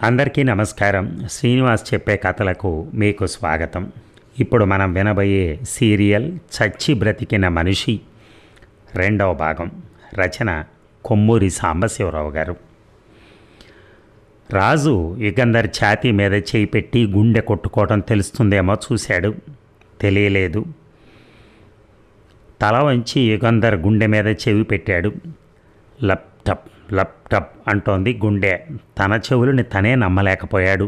అందరికీ నమస్కారం. శ్రీనివాస్ చెప్పే కథలకు మీకు స్వాగతం. ఇప్పుడు మనం వినబోయే సీరియల్ చచ్చి బ్రతికిన మనిషి రెండవ భాగం. రచన కొమ్మూరి సాంబశివరావు గారు. రాజు యుగంధర్ ఛాతీ మీద చేయి పెట్టి గుండె కొట్టుకోవడం తెలుస్తుందేమో చూశాడు. తెలియలేదు. తల వంచి యుగంధర్ గుండె మీద చెవి పెట్టాడు. లప్టప్ లప్టప్ అంటోంది గుండె. తన చెవులని తనే నమ్మలేకపోయాడు.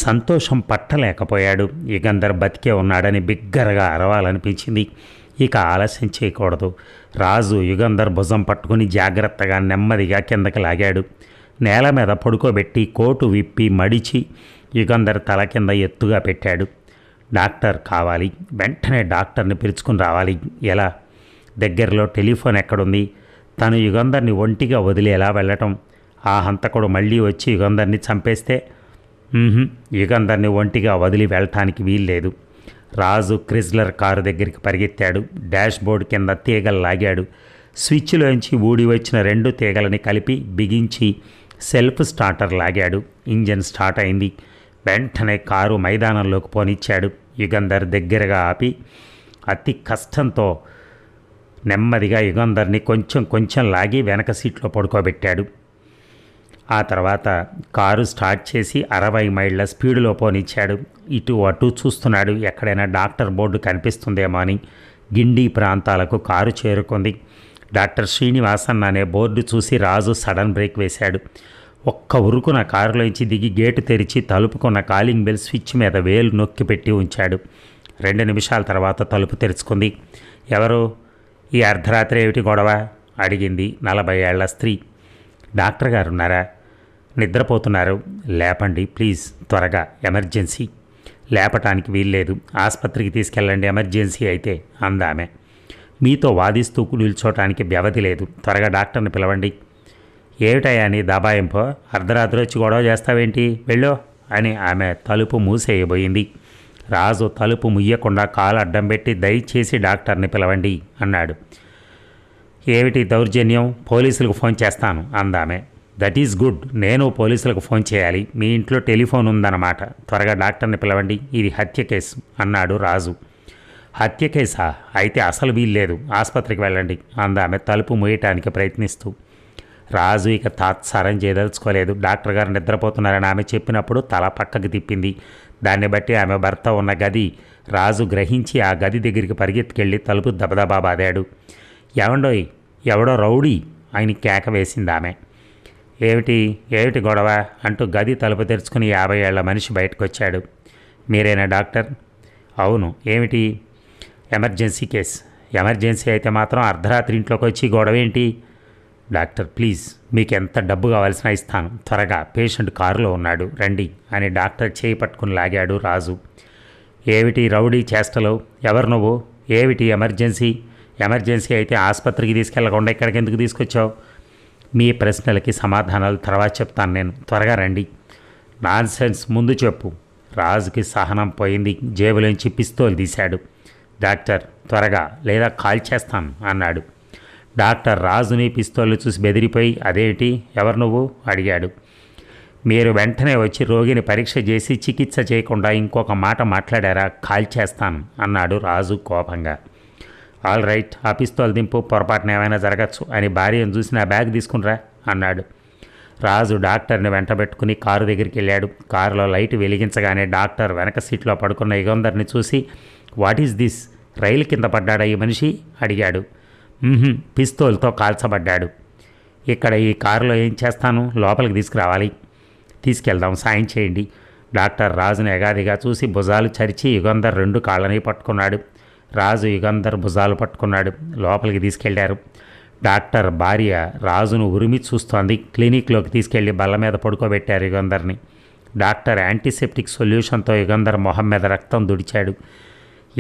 సంతోషం పట్టలేకపోయాడు. యుగంధర్ బతికే ఉన్నాడని బిగ్గరగా అరవాలనిపించింది. ఇక ఆలస్యం చేయకూడదు. రాజు యుగంధర్ భుజం పట్టుకుని జాగ్రత్తగా నెమ్మదిగా కిందకి లాగాడు. నేల మీద పడుకోబెట్టి కోటు విప్పి మడిచి యుగంధర్ తల కింద ఎత్తుగా పెట్టాడు. డాక్టర్ కావాలి, వెంటనే డాక్టర్ని పిలుచుకుని రావాలి. ఎలా? దగ్గరలో టెలిఫోన్ ఎక్కడుంది? తను యుగంధర్ని ఒంటిగా వదిలి ఎలా వెళ్ళటం? ఆ హంతకుడు మళ్ళీ వచ్చి యుగంధర్ని చంపేస్తే? యుగంధర్ని ఒంటిగా వదిలి వెళ్ళటానికి వీల్లేదు. రాజు క్రిజ్లర్ కారు దగ్గరికి పరిగెత్తాడు. డాష్ బోర్డు కింద తీగలు లాగాడు. స్విచ్లోంచి ఊడి వచ్చిన 2 తీగలని కలిపి బిగించి సెల్ఫ్ స్టార్టర్ లాగాడు. ఇంజన్ స్టార్ట్ అయింది. వెంటనే కారు మైదానంలోకి పోనిచ్చాడు. యుగంధర్ దగ్గరగా ఆపి అతి కష్టంతో నెమ్మదిగా యుగంధర్ని కొంచెం లాగి వెనక సీట్లో పడుకోబెట్టాడు. ఆ తర్వాత కారు స్టార్ట్ చేసి 60 మైళ్ళ స్పీడులో పోనిచ్చాడు. ఇటు అటు చూస్తున్నాడు, ఎక్కడైనా డాక్టర్ బోర్డు కనిపిస్తుందేమో అని. గిండి ప్రాంతాలకు కారు చేరుకుంది. డాక్టర్ శ్రీనివాసన్ అనే బోర్డు చూసి రాజు సడన్ బ్రేక్ వేశాడు. ఒక్క ఉరుకున కారులోంచి దిగి గేటు తెరిచి తలుపుకున్న కాలింగ్ బెల్ స్విచ్ మీద వేలు నొక్కి పెట్టి ఉంచాడు. 2 నిమిషాల తర్వాత తలుపు తెరుచుకుంది. ఎవరు? ఈ అర్ధరాత్రి ఏమిటి గొడవ? అడిగింది 40 ఏళ్ల స్త్రీ. డాక్టర్ గారు ఉన్నారా? నిద్రపోతున్నారు. లేపండి ప్లీజ్, త్వరగా, ఎమర్జెన్సీ. లేపటానికి వీల్లేదు, ఆసుపత్రికి తీసుకెళ్ళండి ఎమర్జెన్సీ అయితే, అందామె. మీతో వాదిస్తూ నిల్చోటానికి వ్యవధి లేదు, త్వరగా డాక్టర్ని పిలవండి. ఏమిటయ్యా నీ దబాయింపో? అర్ధరాత్రి వచ్చి గొడవ చేస్తావేంటి? వెళ్ళో అని ఆమె తలుపు మూసేయబోయింది. రాజు తలుపు ముయ్యకుండా కాలు అడ్డం పెట్టి దయచేసి డాక్టర్ని పిలవండి అన్నాడు. ఏమిటి దౌర్జన్యం? పోలీసులకు ఫోన్ చేస్తాను అందామె. దట్ ఈజ్ గుడ్, నేను పోలీసులకు ఫోన్ చేయాలి. మీ ఇంట్లో టెలిఫోన్ ఉందన్నమాట. త్వరగా డాక్టర్ని పిలవండి, ఇది హత్య కేసు అన్నాడు రాజు. హత్య కేసా? అయితే అసలు వీల్లేదు, ఆసుపత్రికి వెళ్ళండి అందామె తలుపు మూయటానికి ప్రయత్నిస్తూ. రాజు ఇక తాత్సారం చేయదలుచుకోలేదు. డాక్టర్ గారు నిద్రపోతున్నారని ఆమె చెప్పినప్పుడు తల పక్కకి తిప్పింది. దాన్ని బట్టి ఆమె భర్త ఉన్న గది రాజు గ్రహించి ఆ గది దగ్గరికి పరిగెత్తుకెళ్ళి తలుపు దబదబా బాదాడు. ఏమండోయ్, ఎవడో రౌడీ ఆయన కేక వేసింది ఆమె. ఏమిటి గొడవ అంటూ గది తలుపు తెరుచుకుని 50 ఏళ్ల మనిషి బయటకు వచ్చాడు. మీరేనా డాక్టర్? అవును. ఏమిటి? Emergency case. ఎమర్జెన్సీ అయితే మాత్రం అర్ధరాత్రి ఇంట్లోకి వచ్చి గొడవ ఏంటి? డాక్టర్ ప్లీజ్, మీకు ఎంత డబ్బు కావాల్సిన ఇస్తాను, త్వరగా, పేషెంట్ కారులో ఉన్నాడు, రండి అని డాక్టర్ చేయి పట్టుకుని లాగాడు రాజు. ఏమిటి రౌడీ చేష్టలు? ఎవరు నువ్వు? ఏమిటి ఎమర్జెన్సీ? ఎమర్జెన్సీ అయితే ఆసుపత్రికి తీసుకెళ్లకుండా ఇక్కడికి ఎందుకు తీసుకొచ్చావు? మీ ప్రశ్నలకి సమాధానాలు తర్వాత చెప్తాను నేను, త్వరగా రండి. నాన్సెన్స్, ముందు చెప్పు. రాజుకి సహనం పోయింది. జేబులోంచి పిస్తోల్ తీశాడు. డాక్టర్ త్వరగా, లేదా కాల్ చేస్తాను అన్నాడు. డాక్టర్ రాజుని పిస్తోళ్ళు చూసి బెదిరిపోయి, అదేంటి, ఎవరు నువ్వు అడిగాడు. మీరు వెంటనే వచ్చి రోగిని పరీక్ష చేసి చికిత్స చేయకుండా ఇంకొక మాట మాట్లాడారా, కాల్ చేస్తాను అన్నాడు రాజు కోపంగా. ఆల్ రైట్, ఆ పిస్తోల్ దింపు, పొరపాటున ఏమైనా జరగచ్చు అని భార్యను చూసి నా బ్యాగ్ తీసుకునిరా అన్నాడు. రాజు డాక్టర్ని వెంటబెట్టుకుని కారు దగ్గరికి వెళ్ళాడు. కారులో లైట్ వెలిగించగానే డాక్టర్ వెనక సీట్లో పడుకున్న యుగంధర్ని చూసి, వాట్ ఈజ్ దిస్, రైలు కింద పడ్డాడా ఈ మనిషి అడిగాడు. పిస్తోల్తో కాల్చబడ్డాడు. ఇక్కడ ఈ కారులో ఏం చేస్తాను? లోపలికి తీసుకురావాలి. తీసుకెళ్దాం, సాయం చేయండి. డాక్టర్ రాజును ఎగాదిగా చూసి భుజాలు చరిచి యుగంధర్ 2 కాళ్ళని పట్టుకున్నాడు. రాజు యుగంధర్ భుజాలు పట్టుకున్నాడు. లోపలికి తీసుకెళ్లారు. డాక్టర్ భార్య రాజును ఉరిమి చూస్తోంది. క్లినిక్లోకి తీసుకెళ్లి బల్ల మీద పడుకోబెట్టారు యుగంధర్ని. డాక్టర్ యాంటీసెప్టిక్ సొల్యూషన్తో యుగంధర్ మొహం మీద రక్తం దుడిచాడు.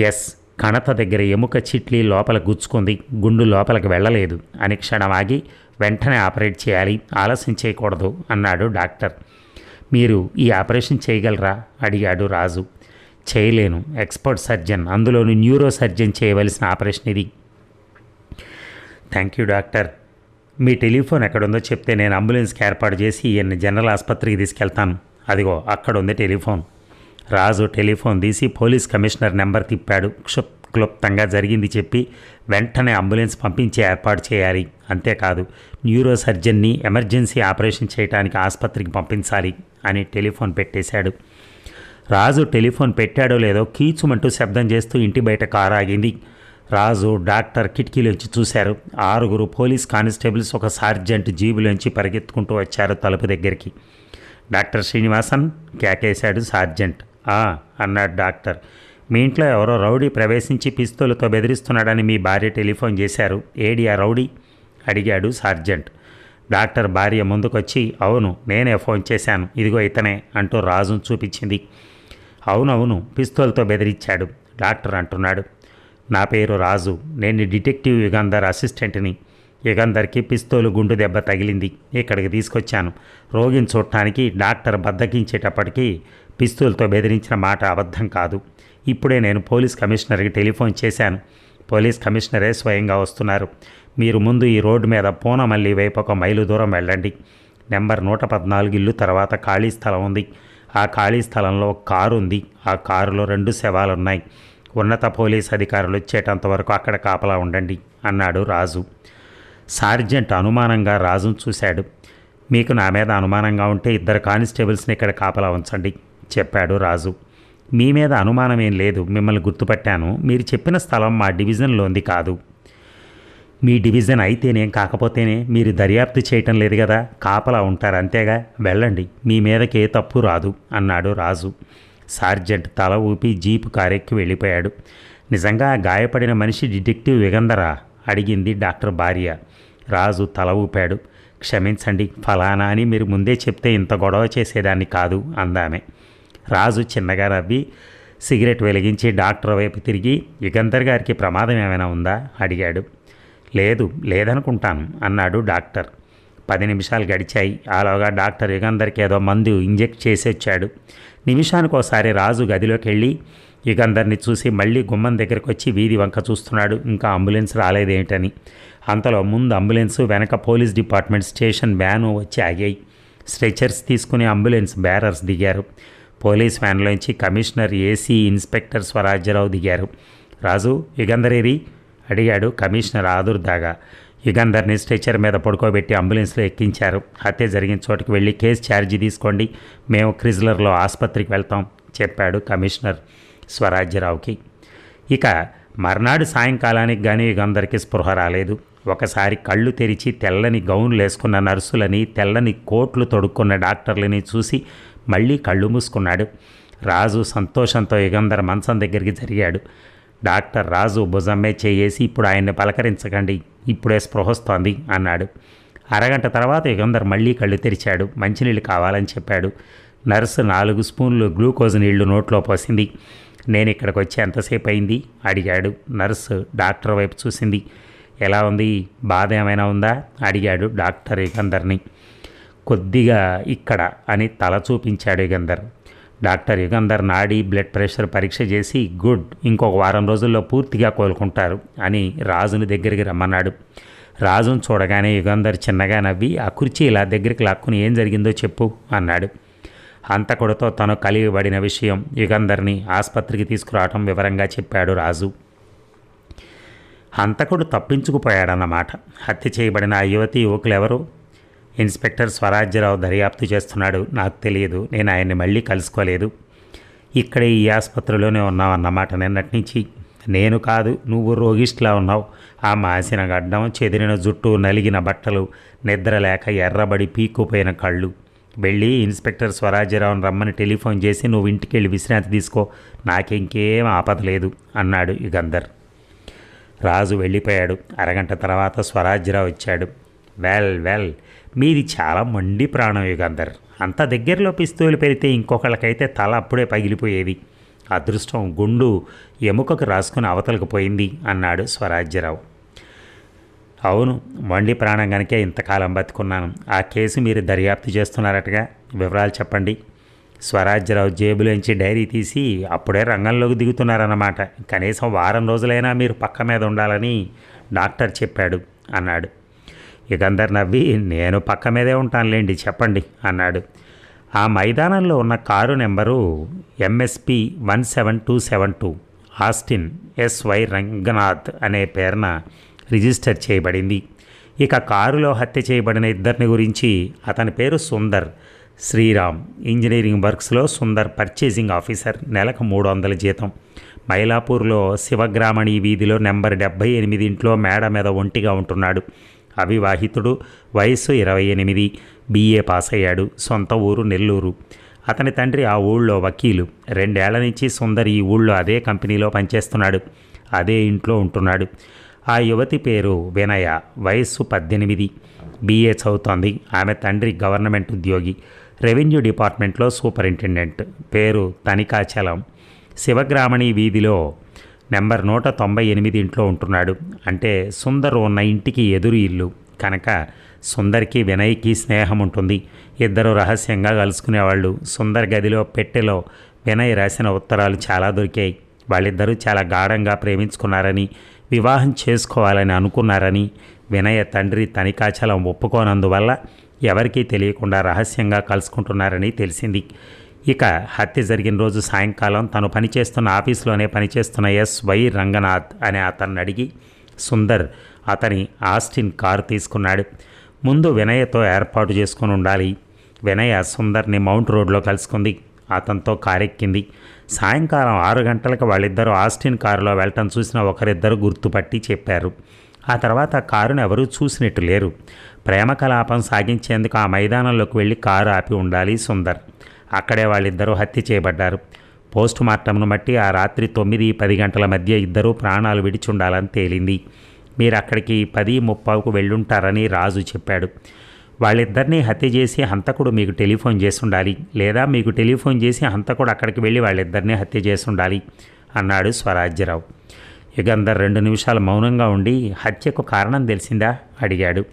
ఎస్, కణత దగ్గర ఎముక చిట్లి లోపల గుచ్చుకుంది, గుండు లోపలికి వెళ్ళలేదు అని క్షణమాగి వెంటనే ఆపరేట్ చేయాలి, ఆలస్యం చేయకూడదు అన్నాడు డాక్టర్. మీరు ఈ ఆపరేషన్ చేయగలరా అడిగాడు రాజు. చేయలేను, ఎక్స్పర్ట్ సర్జన్, అందులోని న్యూరో సర్జన్ చేయవలసిన ఆపరేషన్ ఇది. Thank you doctor. Me telephone ఎక్కడుందో చెప్తే నేను అంబులెన్స్కి ఏర్పాటు చేసి ఈయన్ని జనరల్ ఆసుపత్రికి తీసుకెళ్తాను అదిగో అక్కడుంది టెలిఫోన్. రాజు టెలిఫోన్ తీసి పోలీస్ కమిషనర్ నెంబర్ తిప్పాడు. క్లుప్తంగా జరిగింది చెప్పి వెంటనే అంబులెన్స్ పంపించి ఏర్పాటు చేయాలి, అంతేకాదు న్యూరో సర్జన్ని ఎమర్జెన్సీ ఆపరేషన్ చేయడానికి ఆసుపత్రికి పంపించాలి అని టెలిఫోన్ పెట్టేశాడు. రాజు టెలిఫోన్ పెట్టాడో లేదో కీచుమంటూ శబ్దం చేస్తూ ఇంటి బయట కారు ఆగింది. రాజు డాక్టర్ కిటికీలోంచి చూశారు. 6 పోలీస్ కానిస్టేబుల్స్ ఒక సార్జెంట్ జీబులోంచి పరిగెత్తుకుంటూ వచ్చారు తలుపు దగ్గరికి. డాక్టర్ శ్రీనివాసన్ కేకేశాడు సార్జెంట్. అన్నాడు డాక్టర్. మీ ఇంట్లో ఎవరో రౌడీ ప్రవేశించి పిస్తోలుతో బెదిరిస్తున్నాడని మీ భార్య టెలిఫోన్ చేశారు. ఏడి ఆ రౌడీ అడిగాడు సార్జెంట్. డాక్టర్ భార్య ముందుకొచ్చి అవును నేనే ఫోన్ చేశాను, ఇదిగో ఇతనే అంటూ రాజును చూపించింది. అవునవును పిస్తోల్తో బెదిరించాడు డాక్టర్ అంటున్నాడు. నా పేరు రాజు, నేను డిటెక్టివ్ యుగంధర్ అసిస్టెంట్ని. యుగంధర్కి పిస్తోలు గుండు దెబ్బ తగిలింది, ఇక్కడికి తీసుకొచ్చాను. రోగిని చూడటానికి డాక్టర్ బద్దకించేటప్పటికీ పిస్తూల్తో బెదిరించిన మాట అబద్ధం కాదు. ఇప్పుడే నేను పోలీస్ కమిషనర్కి టెలిఫోన్ చేశాను. పోలీస్ కమిషనరే స్వయంగా వస్తున్నారు. మీరు ముందు ఈ రోడ్డు మీద పూనమల్లి వైపు 1 మైలు దూరం వెళ్ళండి. నెంబర్ 114 ఇల్లు తర్వాత ఖాళీ స్థలం ఉంది. ఆ ఖాళీ స్థలంలో ఒక కారు ఉంది. ఆ కారులో 2 శవాలున్నాయి. ఉన్నత పోలీస్ అధికారులు వచ్చేటంత వరకు అక్కడ కాపలా ఉండండి అన్నాడు రాజు. సార్జెంట్ అనుమానంగా రాజును చూశాడు. మీకు నా మీద అనుమానంగా ఉంటే 2 కానిస్టేబుల్స్ని ఇక్కడ కాపలా ఉంచండి చెప్పాడు రాజు. మీ మీద అనుమానం ఏం లేదు, మిమ్మల్ని గుర్తుపట్టాను. మీరు చెప్పిన స్థలం మా డివిజన్లోంది కాదు. మీ డివిజన్ అయితేనేం కాకపోతేనే మీరు దర్యాప్తు చేయటం లేదు కదా, కాపలా ఉంటారు అంతేగా, వెళ్ళండి, మీ మీదకి ఏ తప్పు రాదు అన్నాడు రాజు. సార్జెంట్ తల ఊపి జీపు కారెక్కి వెళ్ళిపోయాడు. నిజంగా గాయపడిన మనిషి డిటెక్టివ్ యుగంధరా అడిగింది డాక్టర్ భార్య. రాజు తల ఊపాడు. క్షమించండి, ఫలానా అని మీరు ముందే చెప్తే ఇంత గొడవ చేసేదాన్ని కాదు అందామె. రాజు చిన్నగా నవ్వి సిగరెట్ వెలిగించి డాక్టర్ వైపు తిరిగి యుగంధర్ గారికి ప్రమాదం ఏమైనా ఉందా అడిగాడు. లేదనుకుంటాను అన్నాడు డాక్టర్. 10 నిమిషాలు గడిచాయి. ఆలోగా డాక్టర్ యుగంధర్కి ఏదో మందు ఇంజెక్ట్ చేసి వచ్చాడు. నిమిషానికోసారి రాజు గదిలోకి వెళ్ళి యుగంధర్ని చూసి మళ్ళీ గుమ్మం దగ్గరికి వచ్చి వీధి వంక చూస్తున్నాడు, ఇంకా అంబులెన్స్ రాలేదేమిటని. అంతలో ముందు అంబులెన్సు, వెనక పోలీస్ డిపార్ట్మెంట్ స్టేషన్ వ్యాను వచ్చి ఆగాయి. స్ట్రెచర్స్ తీసుకుని అంబులెన్స్ బేరర్స్ దిగారు. పోలీస్ వ్యాన్లోంచి కమిషనర్ ఏసీ ఇన్స్పెక్టర్ స్వరాజ్యరావు దిగారు. రాజు, యుగంధరేరి అడిగాడు కమిషనర్ ఆదుర్దాగా. యుగంధర్ని స్ట్రెచర్ మీద పడుకోబెట్టి అంబులెన్స్లో ఎక్కించారు. హత్య జరిగిన చోటుకి వెళ్ళి కేసు ఛార్జీ తీసుకోండి, మేము క్రిజ్లర్లో ఆసుపత్రికి వెళ్తాం చెప్పాడు కమిషనర్ స్వరాజ్యరావుకి. ఇక మర్నాడు సాయంకాలానికి కానీ యుగంధర్కి స్పృహ రాలేదు. ఒకసారి కళ్ళు తెరిచి తెల్లని గౌన్లు వేసుకున్న నర్సులని, తెల్లని కోట్లు తొడుక్కున్న డాక్టర్లని చూసి మళ్ళీ కళ్ళు మూసుకున్నాడు. రాజు సంతోషంతో యుగంధర్ మంచం దగ్గరికి జరిగాడు. డాక్టర్ రాజు భుజమ్మే చేయేసి ఇప్పుడు ఆయన్ని పలకరించకండి, ఇప్పుడే స్పృహొస్తోంది అన్నాడు. అరగంట తర్వాత యుగంధర్ మళ్ళీ కళ్ళు తెరిచాడు. మంచినీళ్ళు కావాలని చెప్పాడు. నర్సు 4 స్పూన్లు గ్లూకోజ్ నీళ్లు నోట్లో పోసింది. నేను ఇక్కడికి వచ్చి ఎంతసేపు అయింది అడిగాడు. నర్సు డాక్టర్ వైపు చూసింది. ఎలా ఉంది, బాధ ఏమైనా ఉందా అడిగాడు డాక్టర్ యుగంధర్ని. కొద్దిగా ఇక్కడ అని తల చూపించాడు యుగంధర్. డాక్టర్ యుగంధర్ నాడి బ్లడ్ ప్రెషర్ పరీక్ష చేసి గుడ్, ఇంకొక వారం రోజుల్లో పూర్తిగా కోలుకుంటారు అని రాజుని దగ్గరికి రమ్మన్నాడు. రాజును చూడగానే యుగంధర్ చిన్నగా నవ్వి ఆ కుర్చీ ఇలా దగ్గరికి లాక్కుని ఏం జరిగిందో చెప్పు అన్నాడు. హంతకుడితో తను కలిగిబడిన విషయం యుగంధర్ని ఆసుపత్రికి తీసుకురావటం వివరంగా చెప్పాడు రాజు. హంతకుడు తప్పించుకుపోయాడన్నమాట. హత్య చేయబడిన ఆ యువతి యువకులెవరు? ఇన్స్పెక్టర్ స్వరాజ్యరావు దర్యాప్తు చేస్తున్నాడు. నాకు తెలియదు, నేను ఆయన్ని మళ్ళీ కలుసుకోలేదు. ఇక్కడే ఈ ఆసుపత్రిలోనే ఉన్నావు అన్నమాట నిన్నటి నుంచి. నేను కాదు, నువ్వు రోగిష్లా ఉన్నావు. ఆ మాసిన గడ్డం, చెదిరిన జుట్టు, నలిగిన బట్టలు, నిద్ర లేక ఎర్రబడి పీక్కుపోయిన కళ్ళు. వెళ్ళి ఇన్స్పెక్టర్ స్వరాజ్యరావుని రమ్మని టెలిఫోన్ చేసి నువ్వు ఇంటికి వెళ్ళి విశ్రాంతి తీసుకో, నాకింకేం ఆపదలేదు అన్నాడు యుగంధర్. రాజు వెళ్ళిపోయాడు. అరగంట తర్వాత స్వరాజ్యరావు వచ్చాడు. వెల్ మీది చాలా మొండి ప్రాణం యుగంధర్. అంత దగ్గరలో పిస్తూలు పెరిగితే ఇంకొకళ్ళకైతే తల అప్పుడే పగిలిపోయేది. అదృష్టం గుండు ఎముకకు రాసుకుని అవతలకు పోయింది అన్నాడు స్వరాజ్యరావు. అవును, మొండి ప్రాణం కనుకే ఇంతకాలం బతుకున్నాను. ఆ కేసు మీరు దర్యాప్తు చేస్తున్నారటగా, వివరాలు చెప్పండి. స్వరాజ్యరావు జేబులోంచి డైరీ తీసి అప్పుడే రంగంలోకి దిగుతున్నారన్నమాట. కనీసం వారం రోజులైనా మీరు పక్క మీద ఉండాలని డాక్టర్ చెప్పాడు అన్నాడు. యుగంధర్ నవ్వి నేను పక్క మీదే ఉంటానులేండి చెప్పండి అన్నాడు. ఆ మైదానంలో ఉన్న car number MSP 17272 Austin SY Ranganath అనే పేరున రిజిస్టర్ చేయబడింది. ఇక కారులో హత్య చేయబడిన ఇద్దరిని గురించి, అతని పేరు సుందర్ శ్రీరామ్, ఇంజనీరింగ్ వర్క్స్లో సుందర్ పర్చేసింగ్ ఆఫీసర్, నెలకు 300 జీతం. మైలాపూర్లో శివగ్రామణి వీధిలో నెంబర్ 78 ఇంట్లో మేడ మీద ఒంటిగా ఉంటున్నాడు. అవివాహితుడు, వయస్సు 28, బీఏ పాస్ అయ్యాడు. సొంత ఊరు నెల్లూరు. అతని తండ్రి ఆ ఊళ్ళో వకీలు. 2 ఏళ్ల నుంచి సుందర్ ఈ ఊళ్ళో అదే కంపెనీలో పనిచేస్తున్నాడు. అదే ఇంట్లో ఉంటున్నాడు. ఆ యువతి పేరు వినయ, వయస్సు 18, బీఏ చదువుతోంది. ఆమె తండ్రి గవర్నమెంట్ ఉద్యోగి, రెవెన్యూ డిపార్ట్మెంట్లో సూపరింటెండెంట్. పేరు తనికాచలం. శివగ్రామణి వీధిలో నెంబర్ 198 ఇంట్లో ఉంటున్నాడు. అంటే సుందర్ ఉన్న ఇంటికి ఎదురు ఇల్లు కనుక సుందర్కి వినయ్కి స్నేహం ఉంటుంది. ఇద్దరు రహస్యంగా కలుసుకునేవాళ్ళు. సుందర్ గదిలో పెట్టెలో వినయ్ రాసిన ఉత్తరాలు చాలా దొరికాయి. వాళ్ళిద్దరూ చాలా గాఢంగా ప్రేమించుకున్నారని, వివాహం చేసుకోవాలని అనుకున్నారని వినయ తండ్రి తనికాచలం ఒప్పుకోనందువల్ల ఎవరికీ తెలియకుండా రహస్యంగా కలుసుకుంటున్నారని తెలిసింది. ఇక హత్య జరిగిన రోజు సాయంకాలం తను పనిచేస్తున్న ఆఫీసులోనే పనిచేస్తున్న ఎస్వై రంగనాథ్ అనే అతన్ని అడిగి సుందర్ అతని ఆస్టిన్ కారు తీసుకున్నాడు. ముందు వినయతో ఏర్పాటు చేసుకుని ఉండాలి. వినయ సుందర్ని మౌంట్ రోడ్లో కలుసుకుంది. అతనితో కారెక్కింది. సాయంకాలం 6 గంటలకు వాళ్ళిద్దరూ ఆస్టిన్ కారులో వెళ్ళటం చూసిన ఒకరిద్దరు గుర్తుపట్టి చెప్పారు. ఆ తర్వాత కారును ఎవరూ చూసినట్టు లేరు. ప్రేమ కలాపం సాగించేందుకు ఆ మైదానంలోకి వెళ్ళి కారు ఆపి ఉండాలి సుందర్. అక్కడే వాళ్ళిద్దరూ హత్య చేయబడ్డారు. పోస్ట్ మార్టంను బట్టి ఆ రాత్రి 9-10 గంటల మధ్య ఇద్దరూ ప్రాణాలు విడిచి ఉండాలని తేలింది. మీరు అక్కడికి 10:30కు వెళ్ళుంటారని రాజు చెప్పాడు. వాళ్ళిద్దరినీ హత్య చేసి హంతకుడు మీకు టెలిఫోన్ చేసి ఉండాలి, లేదా మీకు టెలిఫోన్ చేసి హంతకుడు అక్కడికి వెళ్ళి వాళ్ళిద్దరినీ హత్య చేసి ఉండాలి అన్నాడు స్వరాజ్యరావు. యుగంధర్ 2 నిమిషాలు మౌనంగా ఉండి, హత్యకు కారణం తెలిసిందా అడిగాడు.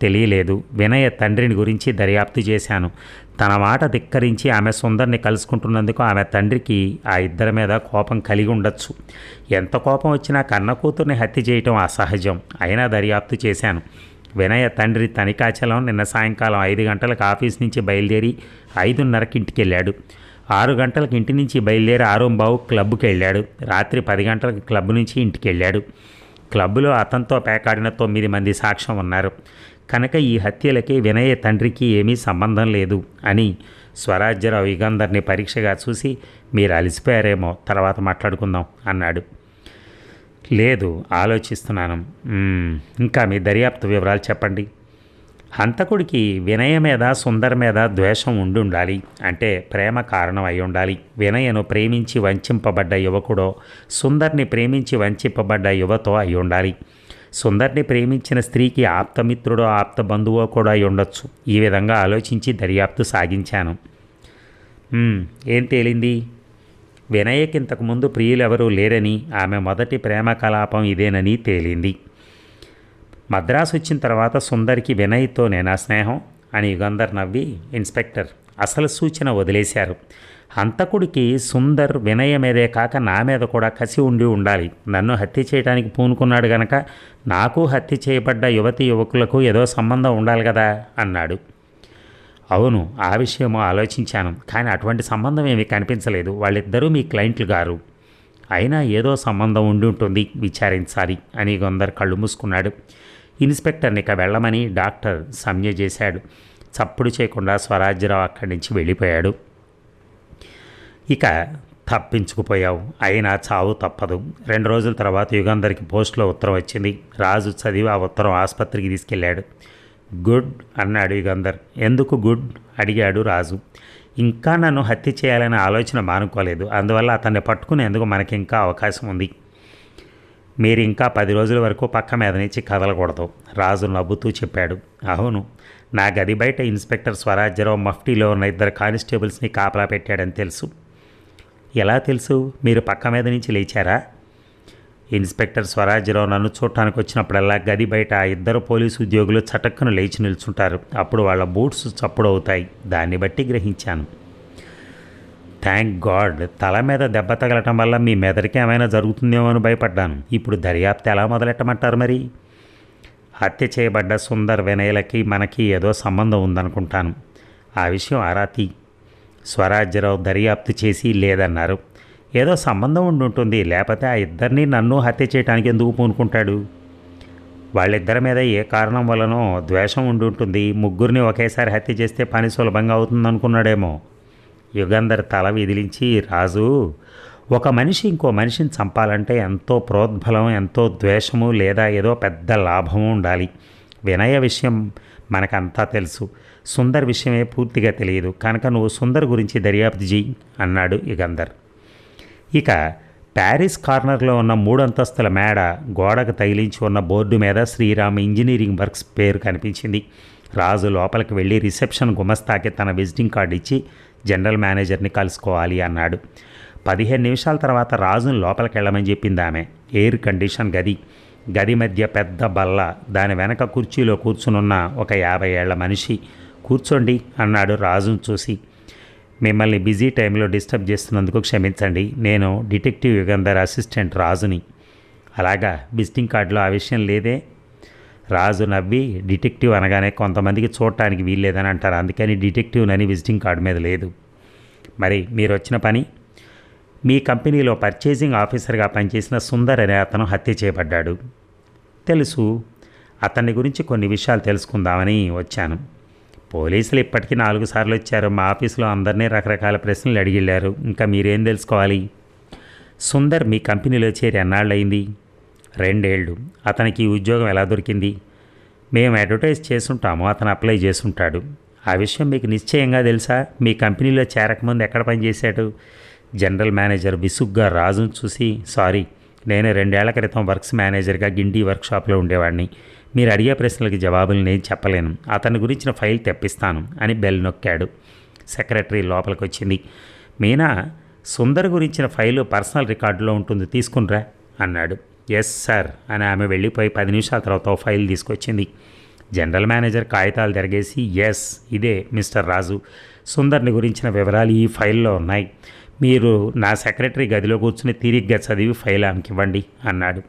తెలియలేదు. వినయ తండ్రిని గురించి దర్యాప్తు చేశాను. తన మాట ధిక్కరించి ఆమె సుందర్ని కలుసుకుంటున్నందుకు ఆమె తండ్రికి ఆ ఇద్దరి మీద కోపం కలిగి ఉండొచ్చు. ఎంత కోపం వచ్చినా కన్న కూతుర్ని హత్య చేయటం అసహజం. అయినా దర్యాప్తు చేశాను. వినయ తండ్రి తనికాచలం నిన్న సాయంకాలం 5 గంటలకు ఆఫీస్ నుంచి బయలుదేరి 5:30కి ఇంటికి వెళ్ళాడు. 6 గంటలకు ఇంటి నుంచి బయలుదేరి 6:15 క్లబ్కి వెళ్ళాడు. రాత్రి 10 గంటలకు క్లబ్ నుంచి ఇంటికి వెళ్ళాడు. క్లబ్లో అతనితో పేకాడిన 9 మంది సాక్ష్యం ఉన్నారు. కనుక ఈ హత్యలకి వినయ తండ్రికి ఏమీ సంబంధం లేదు అని స్వరాజ్యరావు యుగంధర్ని పరీక్షగా చూసి, మీరు అలసిపోయారేమో, తర్వాత మాట్లాడుకుందాం అన్నాడు. లేదు, ఆలోచిస్తున్నాను. ఇంకా మీ దర్యాప్తు వివరాలు చెప్పండి. హంతకుడికి వినయ మీద సుందర్ మీద ద్వేషం ఉండి ఉండాలి. అంటే ప్రేమ కారణం అయి ఉండాలి. వినయను ప్రేమించి వంచింపబడ్డ యువకుడో, సుందర్ని ప్రేమించి వంచింపబడ్డ యువతో అయి ఉండాలి. సుందర్ని ప్రేమించిన స్త్రీకి ఆప్తమిత్రుడో ఆప్త బంధువో కూడా అయి ఉండొచ్చు. ఈ విధంగా ఆలోచించి దర్యాప్తు సాగించాను. ఏం తేలింది? వినయకి ఇంతకుముందు ప్రియులెవరూ లేరని, ఆమె మొదటి ప్రేమ కలాపం ఇదేనని తేలింది. మద్రాసు వచ్చిన తర్వాత సుందర్కి వినయ్తో నేనా స్నేహం అని యుగంధర్ నవ్వి, ఇన్స్పెక్టర్ అసలు సూచన వదిలేశారు. హంతకుడికి సుందర్ వినయ మీదే కాక నా మీద కూడా కసి ఉండి ఉండాలి. నన్ను హత్య చేయడానికి పూనుకున్నాడు గనక నాకు హత్య చేయబడ్డ యువతి యువకులకు ఏదో సంబంధం ఉండాలి కదా అన్నాడు. అవును, ఆ విషయమో ఆలోచించాను. కానీ అటువంటి సంబంధం ఏమీ కనిపించలేదు. వాళ్ళిద్దరూ మీ క్లయింట్లు గారు. అయినా ఏదో సంబంధం ఉండి ఉంటుంది, విచారించాలి అని యుగంధర్ కళ్ళు మూసుకున్నాడు. ఇన్స్పెక్టర్ని ఇక వెళ్ళమని డాక్టర్ సంజ్ఞ చేశాడు. చప్పుడు చేయకుండా స్వరాజ్యరావు అక్కడి నుంచి వెళ్ళిపోయాడు. ఇక తప్పించుకుపోయావు, అయినా చావు తప్పదు. 2 రోజుల తర్వాత యుగంధర్కి పోస్టులో ఉత్తరం వచ్చింది. రాజు చదివి ఆ ఉత్తరం ఆసుపత్రికి తీసుకెళ్ళాడు. గుడ్ అన్నాడు యుగంధర్. ఎందుకు గుడ్ అడిగాడు రాజు. ఇంకా నన్ను హత్య చేయాలనే ఆలోచన మానుకోలేదు. అందువల్ల అతన్ని పట్టుకునేందుకు మనకి ఇంకా అవకాశం ఉంది. మీరు ఇంకా 10 రోజుల వరకు పక్క మీద నుంచి కదలకూడదు, రాజు నవ్వుతూ చెప్పాడు. అవును, నా గది బయట ఇన్స్పెక్టర్ స్వరాజ్యరావు మఫ్టీలో ఉన్న 2 కానిస్టేబుల్స్ని కాపలా పెట్టాడని తెలుసు. ఎలా తెలుసు? మీరు పక్క మీద నుంచి లేచారా? ఇన్స్పెక్టర్ స్వరాజ్యరావు నన్ను చూడటానికి వచ్చినప్పుడల్లా గది బయట 2 పోలీసు ఉద్యోగులు చటక్కున లేచి నిల్చుంటారు. అప్పుడు వాళ్ళ బూట్స్ చప్పుడవుతాయి. దాన్ని బట్టి గ్రహించాను. Thank God. తల మీద దెబ్బ తగలటం వల్ల మీ మెదడుకి ఏమైనా జరుగుతుందేమో అని భయపడ్డాను. ఇప్పుడు దర్యాప్తు ఎలా మొదలెట్టమంటారు మరి? హత్య చేయబడ్డ సుందర్ వినయలకి మనకి ఏదో సంబంధం ఉందనుకుంటాను. ఆ విషయం ఆరాతి స్వరాజ్యరావు దర్యాప్తు చేసి లేదన్నారు. ఏదో సంబంధం ఉండుంటుంది, లేకపోతే ఆ ఇద్దరిని నన్ను హత్య చేయడానికి ఎందుకు పూనుకుంటాడు? వాళ్ళిద్దరి మీద ఏ కారణం వలనో ద్వేషం ఉండుంటుంది. ముగ్గురిని ఒకేసారి హత్య చేస్తే పని సులభంగా అవుతుందనుకున్నాడేమో. యుగంధర్ తల విదిలించి, రాజు, ఒక మనిషి ఇంకో మనిషిని చంపాలంటే ఎంతో ప్రోద్బలం, ఎంతో ద్వేషము, లేదా ఏదో పెద్ద లాభము ఉండాలి. వినయ విషయం మనకంతా తెలుసు, సుందర్ విషయమే పూర్తిగా తెలియదు. కనుక నువ్వు సుందర్ గురించి దర్యాప్తు చెయ్యి అన్నాడు యుగంధర్. ఇక ప్యారిస్ కార్నర్లో ఉన్న 3 అంతస్తుల మేడ గోడకు తగిలించి ఉన్న బోర్డు మీద శ్రీరామ్ ఇంజనీరింగ్ వర్క్స్ పేరు కనిపించింది. రాజు లోపలికి వెళ్ళి రిసెప్షన్ గుమస్తాకి తన విజిటింగ్ కార్డు ఇచ్చి జనరల్ మేనేజర్ని కలుసుకోవాలి అన్నాడు. 15 నిమిషాల తర్వాత రాజును లోపలికి వెళ్ళమని చెప్పింది ఆమె. ఎయిర్ కండిషన్ గది మధ్య పెద్ద బల్ల, దాని వెనక కుర్చీలో కూర్చునున్న ఒక 50 ఏళ్ల మనిషి. కూర్చోండి అన్నాడు రాజును చూసి. మిమ్మల్ని బిజీ టైంలో డిస్టర్బ్ చేస్తున్నందుకు క్షమించండి, నేను డిటెక్టివ్ యుగంధర్ అసిస్టెంట్ రాజుని. అలాగా, విజిటింగ్ కార్డులో ఆ విషయం లేదే? రాజు నవ్వి, డిటెక్టివ్ అనగానే కొంతమందికి చూడటానికి వీల్లేదని అంటారు, అందుకని డిటెక్టివ్నని విజిటింగ్ కార్డు మీద లేదు. మరి మీరు వచ్చిన పని? మీ కంపెనీలో పర్చేసింగ్ ఆఫీసర్గా పనిచేసిన సుందర్ అనే అతను హత్య చేయబడ్డాడు. తెలుసు. అతన్ని గురించి కొన్ని విషయాలు తెలుసుకుందామని వచ్చాను. పోలీసులు ఇప్పటికీ 4 సార్లు వచ్చారు. మా ఆఫీసులో అందరినీ రకరకాల ప్రశ్నలు అడిగిళ్ళారు. ఇంకా మీరేం తెలుసుకోవాలి? సుందర్ మీ కంపెనీలో చేరి ఎన్నాళ్ళయింది? 2 ఏళ్ళు. అతనికి ఈ ఉద్యోగం ఎలా దొరికింది? మేము అడ్వర్టైజ్ చేసుంటాము, అతను అప్లై చేసుంటాడు. ఆ విషయం మీకు నిశ్చయంగా తెలుసా? మీ కంపెనీలో చేరకముందు ఎక్కడ పనిచేశాడు? జనరల్ మేనేజర్ విసుగ్గా రాజును చూసి, సారీ, నేను 2 ఏళ్ల క్రితం వర్క్స్ మేనేజర్గా గిండి వర్క్షాప్లో ఉండేవాడిని. మీరు అడిగే ప్రశ్నలకి జవాబులు నేను చెప్పలేను. అతని గురించిన ఫైల్ తెప్పిస్తాను అని బెల్ నొక్కాడు. సెక్రటరీ లోపలికి వచ్చింది. మీనా, సుందర్ గురించిన ఫైలు పర్సనల్ రికార్డులో ఉంటుంది, తీసుకునిరా అన్నాడు. ఎస్ సార్ అని ఆమె వెళ్ళిపోయి 10 నిమిషాల తర్వాత ఫైల్ తీసుకొచ్చింది. జనరల్ మేనేజర్ కాగితాలు తిరగేసి, ఎస్, ఇదే మిస్టర్ రాజు, సుందర్ని గురించిన వివరాలు ఈ ఫైల్లో ఉన్నాయి. మీరు నా సెక్రటరీ గదిలో కూర్చుని తీరిగ్గా చదివి ఫైల్ ఆమెకి ఇవ్వండి అన్నాడు.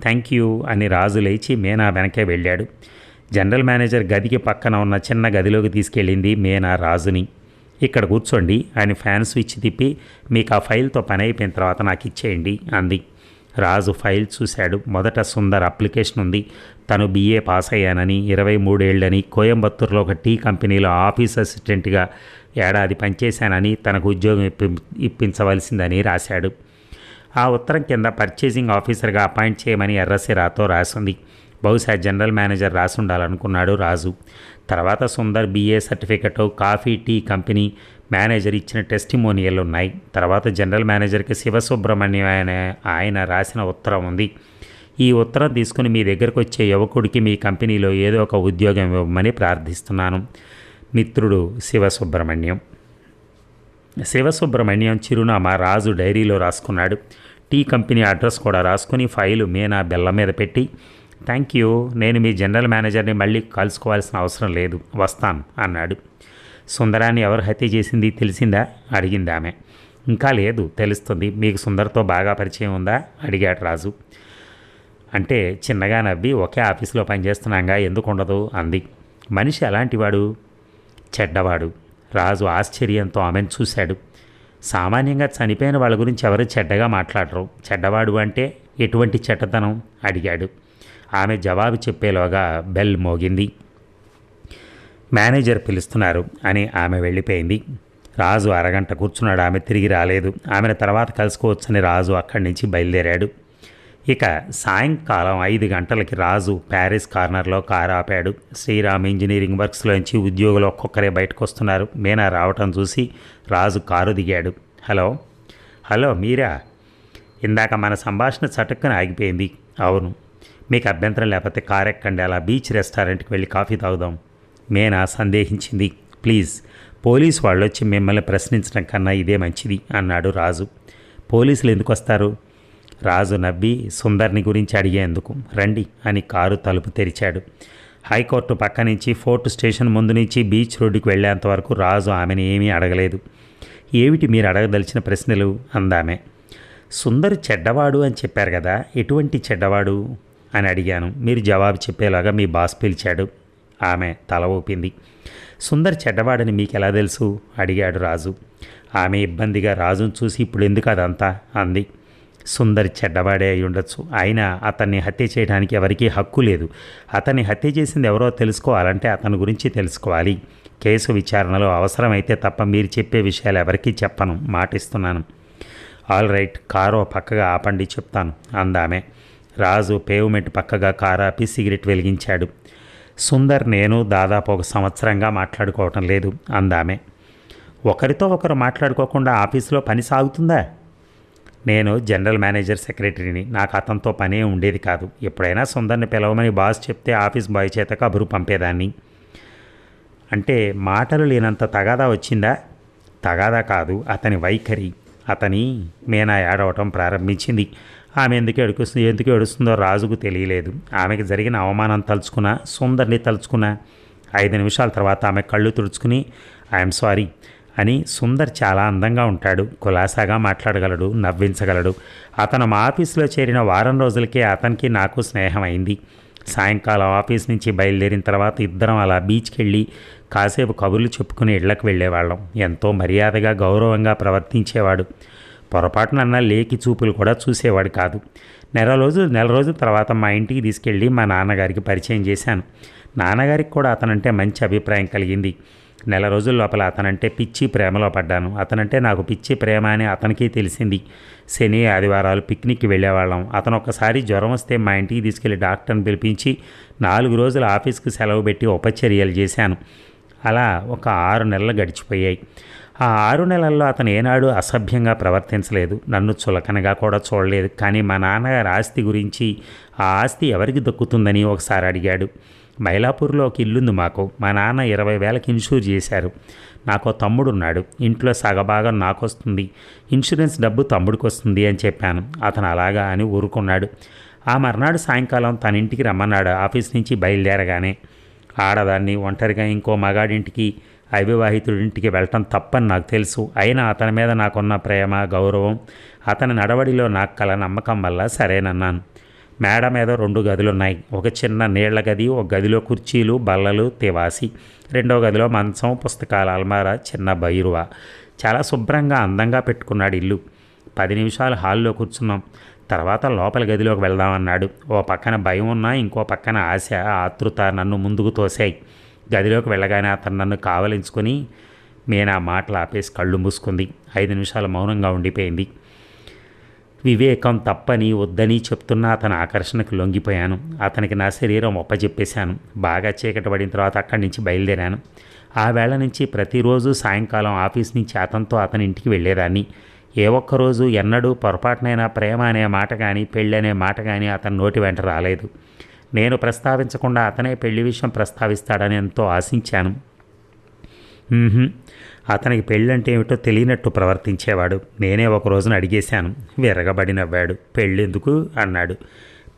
థ్యాంక్ యూ అని రాజు లేచి మీనా వెనకే వెళ్ళాడు. జనరల్ మేనేజర్ గదికి పక్కన ఉన్న చిన్న గదిలోకి తీసుకెళ్ళింది మీనా రాజుని. ఇక్కడ కూర్చోండి అని ఫ్యాన్ స్విచ్ తిప్పి, మీకు ఆ ఫైల్తో పని అయిపోయిన తర్వాత నాకు ఇచ్చేయండి అంది. రాజు ఫైల్ చూశాడు. మొదట సుందర్ అప్లికేషన్ ఉంది. తను BA పాస్ అయ్యానని, 23 ఏళ్ళని, కోయంబత్తూరులో ఒక టీ కంపెనీలో ఆఫీస్ అసిస్టెంట్గా ఏడాది పనిచేశానని, తనకు ఉద్యోగం ఇప్పించవలసిందని రాశాడు. ఆ ఉత్తరం కింద పర్చేసింగ్ ఆఫీసర్గా అపాయింట్ చేయమని ఎర్రసిరాతో రాసింది. బహుశా జనరల్ మేనేజర్ రాసి ఉండాలనుకున్నాడు రాజు. తర్వాత Sundar BA certificate, coffee tea company manager ఇచ్చిన టెస్టిమోనియల్ ఉన్నాయి. తర్వాత జనరల్ మేనేజర్కి శివసుబ్రహ్మణ్యం ఆయన రాసిన ఉత్తరం ఉంది. ఈ ఉత్తరం తీసుకుని మీ దగ్గరకు వచ్చే యువకుడికి మీ కంపెనీలో ఏదో ఒక ఉద్యోగం ఇవ్వమని ప్రార్థిస్తున్నాను. మిత్రుడు శివసుబ్రహ్మణ్యం. శివసుబ్రహ్మణ్యం చిరునామా రాజు డైరీలో రాసుకున్నాడు. టీ కంపెనీ అడ్రస్ కూడా రాసుకుని ఫైలు మీనా బెల్ల మీద పెట్టి, థ్యాంక్ యూ, నేను మీ జనరల్ మేనేజర్ని మళ్ళీ కలుసుకోవాల్సిన అవసరం లేదు, వస్తాను అన్నాడు. సుందరాన్ని ఎవరు హత్య చేసింది తెలిసిందా అడిగింది ఆమె. ఇంకా లేదు, తెలుస్తుంది. మీకు సుందర్తో బాగా పరిచయం ఉందా అడిగాడు రాజు. అంటే చిన్నగా నవ్వి, ఒకే ఆఫీసులో పనిచేస్తున్నాగా, ఎందుకు ఉండదు అంది. మనిషి ఎలాంటివాడు? చెడ్డవాడు. రాజు ఆశ్చర్యంతో ఆమెను చూశాడు. సామాన్యంగా చనిపోయిన వాళ్ళ గురించి ఎవరు చెడ్డగా మాట్లాడరు. చెడ్డవాడు అంటే ఎటువంటి చెడ్డతనం అడిగాడు. ఆమె జవాబు చెప్పేలోగా బెల్ మోగింది. మేనేజర్ పిలుస్తున్నారు అని ఆమె వెళ్ళిపోయింది. రాజు అరగంట కూర్చున్నాడు. ఆమె తిరిగి రాలేదు. ఆమెను తర్వాత కలుసుకోవచ్చని రాజు అక్కడి నుంచి బయలుదేరాడు. ఇక సాయంకాలం 5 గంటలకి రాజు ప్యారిస్ కార్నర్లో కారు ఆపాడు. శ్రీరామ్ ఇంజనీరింగ్ వర్క్స్లోంచి ఉద్యోగులు ఒక్కొక్కరే బయటకు వస్తున్నారు. మీనా రావటం చూసి రాజు కారు దిగాడు. హలో హలో మీరా? ఇందాక మన సంభాషణ చటుక్కున ఆగిపోయింది. అవును. మీకు అభ్యంతరం లేకపోతే కారు ఎక్కండి, అలా బీచ్ రెస్టారెంట్కి వెళ్ళి కాఫీ తాగుదాం. మీనా సందేహించింది. ప్లీజ్, పోలీసు వాళ్ళు వచ్చి మిమ్మల్ని ప్రశ్నించడం కన్నా ఇదే మంచిది అన్నాడు రాజు. పోలీసులు ఎందుకు వస్తారు? రాజు నవ్వి, సుందర్ని గురించి అడిగేందుకు. రండి అని కారు తలుపు తెరిచాడు. హైకోర్టు పక్క నుంచి ఫోర్ట్ స్టేషన్ ముందు నుంచి బీచ్ రోడ్డుకి వెళ్ళేంతవరకు రాజు ఆమెను ఏమీ అడగలేదు. ఏమిటి మీరు అడగదలిచిన ప్రశ్నలు అందామె. సుందర్ చెడ్డవాడు అని చెప్పారు కదా, ఎటువంటి చెడ్డవాడు అని అడిగాను. మీరు జవాబు చెప్పేలాగా మీ బాస్ పిలిచాడు. ఆమె తల ఊపింది. సుందర్ చెడ్డవాడని మీకు ఎలా తెలుసు అడిగాడు రాజు. ఆమె ఇబ్బందిగా రాజును చూసి ఇప్పుడు ఎందుకు అదంతా అంది. సుందరి చెడ్డవాడే అయి ఉండొచ్చు, అయినా అతన్ని హత్య చేయడానికి ఎవరికీ హక్కు లేదు. అతన్ని హత్య చేసింది ఎవరో తెలుసుకోవాలంటే అతని గురించి తెలుసుకోవాలి. కేసు విచారణలో అవసరమైతే తప్ప మీరు చెప్పే విషయాలు ఎవరికీ చెప్పను, మాటిస్తున్నాను. ఆల్ రైట్, కారు పక్కగా ఆపండి, చెప్తాను అందామె. రాజు పేవ్మెంట్ పక్కగా కారు ఆపి సిగరెట్ వెలిగించాడు. సుందర్ నేను దాదాపు 1 సంవత్సరంగా మాట్లాడుకోవటం లేదు అందామె. ఒకరితో ఒకరు మాట్లాడుకోకుండా ఆఫీసులో పని సాగుతుందా? నేను జనరల్ మేనేజర్ సెక్రటరీని, నాకు అతనితో పనే ఉండేది కాదు. ఎప్పుడైనా సుందర్ని పిలవమని బాస్ చెప్తే ఆఫీస్ బాయ్ చేత కబురు పంపేదాన్ని. అంటే మాటలు లేనంత తగాదా వచ్చిందా? తగాదా కాదు, అతని వైఖరి. అతని మీనా ఏడవటం ప్రారంభించింది. ఆమె ఎందుకు ఏడుస్తుందో రాజుకు తెలియలేదు. ఆమెకు జరిగిన అవమానం తలుచుకున్నా, సుందర్ని తలుచుకున్నా. 5 నిమిషాల తర్వాత ఆమె కళ్ళు తుడుచుకుని ఐఎమ్ సారీ అని. సుందర్ చాలా అందంగా ఉంటాడు, కులాసాగా మాట్లాడగలడు, నవ్వించగలడు. అతను మా ఆఫీసులో చేరిన వారం రోజులకే అతనికి నాకు స్నేహం అయింది. సాయంకాలం ఆఫీస్ నుంచి బయలుదేరిన తర్వాత ఇద్దరం అలా బీచ్కి వెళ్ళి కాసేపు కబుర్లు చెప్పుకుని ఇళ్లకు వెళ్ళేవాళ్ళం. ఎంతో మర్యాదగా గౌరవంగా ప్రవర్తించేవాడు. పొరపాటునన్నా లేకి చూపులు కూడా చూసేవాడు కాదు. నెల రోజుల తర్వాత మా ఇంటికి తీసుకెళ్ళి మా నాన్నగారికి పరిచయం చేశాను. నాన్నగారికి కూడా అతనంటే మంచి అభిప్రాయం కలిగింది. నెల రోజుల లోపల అతనంటే పిచ్చి ప్రేమలో పడ్డాను. అతనంటే నాకు పిచ్చి ప్రేమ అని అతనికి తెలిసింది. శని ఆదివారాలు పిక్నిక్కి వెళ్ళేవాళ్ళం. అతను ఒకసారి జ్వరం వస్తే మా ఇంటికి తీసుకెళ్లి డాక్టర్ని పిలిపించి 4 రోజులు ఆఫీస్కి సెలవు పెట్టి ఉపచర్యలు చేశాను. అలా ఒక 6 నెలలు గడిచిపోయాయి. ఆ 6 నెలల్లో అతను ఏనాడు అసభ్యంగా ప్రవర్తించలేదు, నన్ను చులకనగా కూడా చూడలేదు. కానీ మా నాన్నగారి ఆస్తి గురించి, ఆ ఆస్తి ఎవరికి దక్కుతుందని ఒకసారి అడిగాడు. మైలాపూర్లో ఒక ఇల్లుంది మాకు. మా నాన్న 20,000కి ఇన్సూర్ చేశారు. నాకో తమ్ముడున్నాడు, ఇంట్లో సగభాగం నాకొస్తుంది, ఇన్సూరెన్స్ డబ్బు తమ్ముడికి వస్తుంది అని చెప్పాను. అతను అలాగా అని ఊరుకున్నాడు. ఆ మర్నాడు సాయంకాలం తన ఇంటికి రమ్మన్నాడు. ఆఫీస్ నుంచి బయలుదేరగానే ఆడదాన్ని ఒంటరిగా ఇంకో మగాడింటికి, అవివాహితుడింటికి వెళ్ళటం తప్పని నాకు తెలుసు. అయినా అతని మీద నాకున్న ప్రేమ, గౌరవం, అతని నడవడిలో నాకు కల నమ్మకం వల్ల సరేనన్నాను. మేడ మీద 2 గదులున్నాయి. ఒక చిన్న నీళ్ల గది, ఒక గదిలో కుర్చీలు, బల్లలు, తివాసి, రెండో గదిలో మంచం, పుస్తకాల అల్మారా, చిన్న బైరువా. చాలా శుభ్రంగా అందంగా పెట్టుకున్నాడు ఇల్లు. 10 నిమిషాలు హాల్లో కూర్చున్నాం. తర్వాత లోపల గదిలోకి వెళ్దామన్నాడు. ఓ పక్కన భయం ఉన్నా ఇంకో పక్కన ఆశ, ఆతృత నన్ను ముందుకు తోసాయి. గదిలోకి వెళ్ళగానే అతను నన్ను కావలించుకొని నేను ఆ మాటలు ఆపేసి కళ్ళు మూసుకుంది. 5 నిమిషాలు మౌనంగా ఉండిపోయింది. వివేకం తప్పని వద్దని చెప్తున్నా అతని ఆకర్షణకు లొంగిపోయాను. అతనికి నా శరీరం ఒప్పజెప్పేశాను. బాగా చీకటి పడిన తర్వాత అక్కడి నుంచి బయలుదేరాను. ఆ వేళ నుంచి ప్రతిరోజు సాయంకాలం ఆఫీస్ నుంచి అతనితో అతని ఇంటికి వెళ్ళేదాన్ని. ఏ ఒక్కరోజు ఎన్నడూ పొరపాటునైనా ప్రేమ అనే మాట కానీ, పెళ్ళి అనే మాట కానీ అతని నోటి వెంట రాలేదు. నేను ప్రస్తావించకుండా అతనే పెళ్లి విషయం ప్రస్తావిస్తాడని ఎంతో ఆశించాను. అతనికి పెళ్ళంటే ఏమిటో తెలియనట్టు ప్రవర్తించేవాడు. నేనే ఒక రోజున అడిగేశాను. విరగబడి నవ్వాడు. పెళ్ళెందుకు అన్నాడు.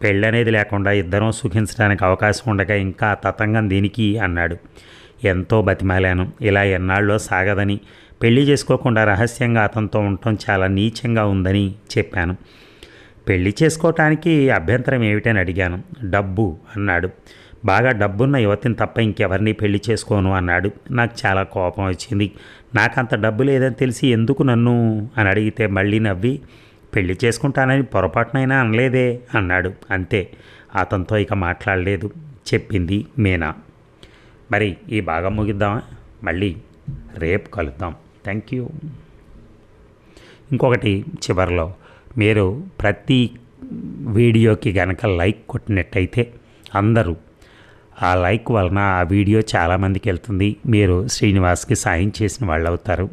పెళ్ళనేది లేకుండా ఇద్దరం సుఖించడానికి అవకాశం ఉండగా ఇంకా తతంగం దీనికి అన్నాడు. ఎంతో బతిమాలాను. ఇలా ఎన్నాళ్ళో సాగదని, పెళ్లి చేసుకోకుండా రహస్యంగా అతనితో ఉండటం చాలా నీచంగా ఉందని చెప్పాను. పెళ్లి చేసుకోవటానికి అభ్యంతరం ఏమిటని అడిగాను. డబ్బు అన్నాడు. బాగా డబ్బున్న యువతిని తప్ప ఇంకెవరిని పెళ్లి చేసుకోను అన్నాడు. నాకు చాలా కోపం వచ్చింది. నాకంత డబ్బు లేదని తెలిసి ఎందుకు నన్ను అని అడిగితే మళ్ళీ నవ్వి పెళ్లి చేసుకుంటానని పొరపాటునైనా అనలేదే అన్నాడు. అంతే, అతనితో ఇక మాట్లాడలేదు, చెప్పింది మీనా. మరి ఈ భాగం ముగిద్దామా? మళ్ళీ రేపు కలుద్దాం. Thank you. ఇంకొకటి చివరిలో, మీరు ప్రతి వీడియోకి గనక లైక్ కొట్టినట్టయితే అందరూ ఆ లైక్ వలన ఆ వీడియో చాలామందికి వెళ్తుంది. మీరు శ్రీనివాస్కి సాయం చేసిన వాళ్ళు అవుతారు.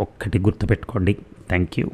ఒక్కటి గుర్తుపెట్టుకోండి. Thank you.